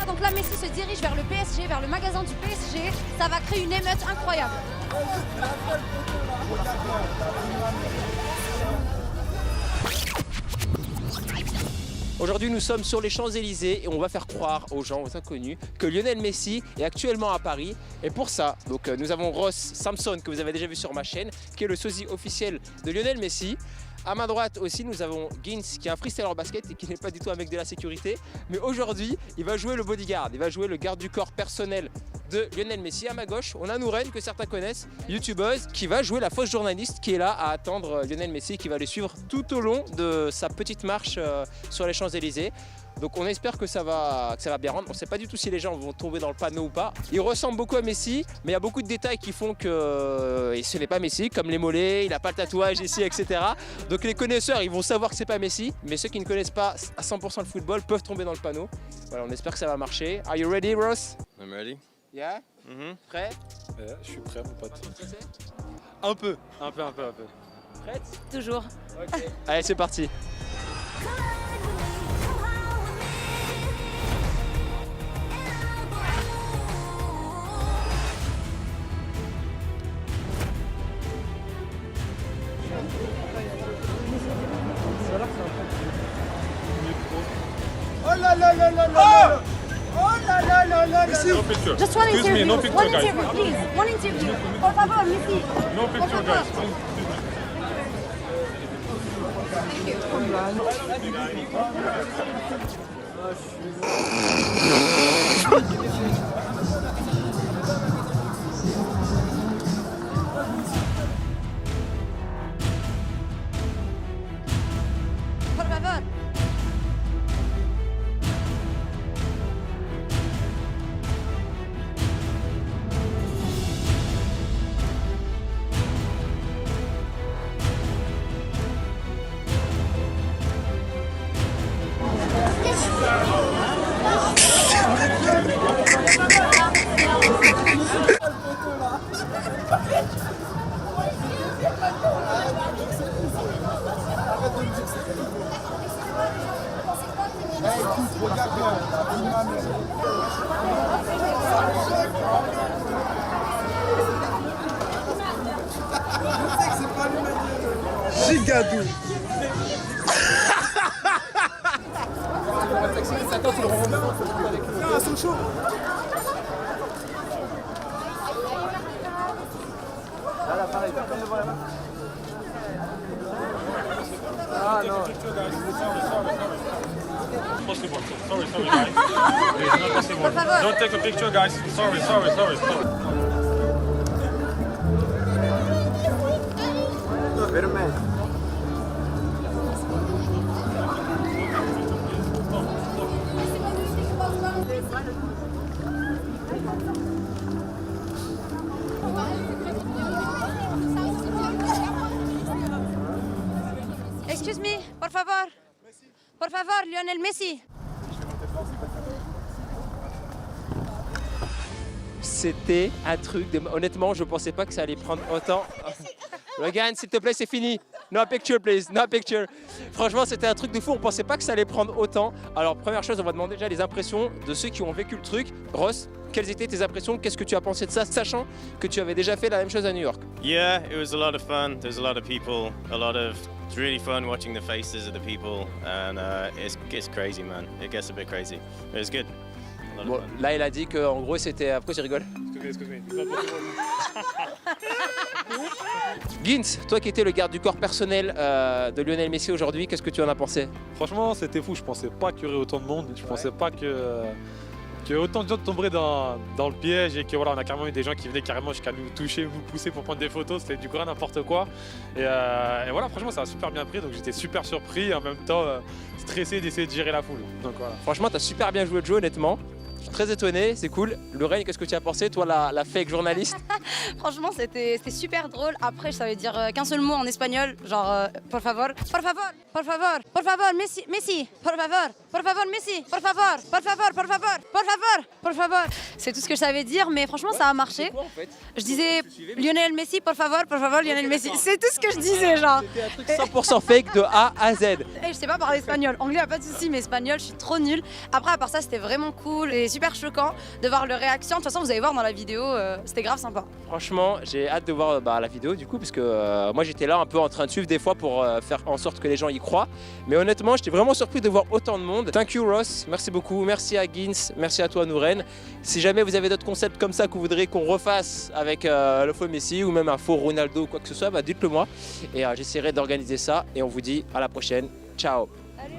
donc là Messi se dirige vers le PSG, vers le magasin du PSG. Ça va créer une émeute incroyable. Aujourd'hui, nous sommes sur les Champs-Élysées et on va faire croire aux gens, aux inconnus, que Lionel Messi est actuellement à Paris. Et pour ça, nous avons Ross Samson, que vous avez déjà vu sur ma chaîne, qui est le sosie officiel de Lionel Messi. À ma droite aussi, nous avons Gins, qui est un freestyler basket et qui n'est pas du tout un mec de la sécurité. Mais aujourd'hui, il va jouer le bodyguard, il va jouer le garde du corps personnel de Lionel Messi. À ma gauche, on a Nouren, que certains connaissent, youtubeuse, qui va jouer la fausse journaliste qui est là à attendre Lionel Messi, qui va le suivre tout au long de sa petite marche sur les Champs-Élysées. Donc on espère que ça va bien rendre. On ne sait pas du tout si les gens vont tomber dans le panneau ou pas. Il ressemble beaucoup à Messi, mais il y a beaucoup de détails qui font que ce n'est pas Messi, comme les mollets, il n'a pas le tatouage ici, etc. Donc les connaisseurs, ils vont savoir que c'est pas Messi, mais ceux qui ne connaissent pas à 100% le football peuvent tomber dans le panneau. Voilà, on espère que ça va marcher. Are you ready, Ross? I'm ready. Yeah? Prêt? Je suis prêt, mon pote. Un peu. Prête? Toujours. Ok. Allez, c'est parti. Oh là là là là là! Oh là là là là! No picture. Just one Excuse interview. me, no picture, One guys. interview, please. One interview. Por favor, Messi. No picture, guys. Por favor. Gigadou! Ah, c'est chaud! Ah non! Possible. Sorry, guys. It's not possible. Don't take a picture, guys. Sorry. Excuse me, por favor. Por favor, Lionel Messi. C'était un truc de... Honnêtement, je pensais pas que ça allait prendre autant. Logan, s'il te plaît, c'est fini. No picture, please. No picture. Franchement, c'était un truc de fou. On pensait pas que ça allait prendre autant. Alors, première chose, on va demander déjà les impressions de ceux qui ont vécu le truc. Ross, quelles étaient tes impressions? Qu'est-ce que tu as pensé de ça, sachant que tu avais déjà fait la même chose à New York? Yeah, it was a lot of fun. There's a lot of people, it's really fun watching the faces of the people, and it's crazy, man. It gets a bit crazy. It was good. A lot of Bon, fun. là, il a dit qu'en gros, c'était... Pourquoi tu rigoles? Excuse me. It's not possible. Gins, toi qui étais le garde du corps personnel de Lionel Messi aujourd'hui, qu'est-ce que tu en as pensé? Franchement, c'était fou. Je pensais pas qu'il y aurait autant de monde. Je pensais pas qu'il y aurait autant de gens tomberaient dans le piège et que voilà, on a carrément eu des gens qui venaient carrément jusqu'à nous toucher, vous pousser pour prendre des photos. C'était du grand n'importe quoi. Et voilà, franchement, ça a super bien pris. Donc j'étais super surpris et en même temps stressé d'essayer de gérer la foule. Donc voilà. Franchement, tu as super bien joué le jeu, honnêtement. Je suis très étonné, c'est cool. Lorraine, qu'est-ce que tu as pensé, toi, la fake journaliste? Franchement, c'était super drôle. Après, je savais dire qu'un seul mot en espagnol, genre por favor, por favor, por favor, por favor, Messi, Messi, por por favor, Messi, por favor, por favor, por favor, por favor, por favor. C'est tout ce que je savais dire, mais franchement, ça a marché. Quoi, en fait Je disais Lionel Messi, por favor, Lionel Messi. C'est tout ce que je disais, genre. C'était un truc 100% fake de A à Z. Je sais pas parler espagnol. Anglais, pas de souci, mais espagnol, je suis trop nulle. Après, à part ça, c'était vraiment cool et super choquant de voir leur réaction. De toute façon, vous allez voir dans la vidéo, c'était grave sympa. Franchement, j'ai hâte de voir la vidéo du coup, parce que moi j'étais là un peu en train de suivre des fois pour faire en sorte que les gens y croient. Mais honnêtement, j'étais vraiment surpris de voir autant de monde. Thank you Ross, merci beaucoup. Merci à Gins, merci à toi Nouren. Si jamais vous avez d'autres concepts comme ça que vous voudrez qu'on refasse avec le faux Messi ou même un faux Ronaldo ou quoi que ce soit, bah dites-le moi. Et j'essaierai d'organiser ça. Et on vous dit à la prochaine. Ciao. Salut.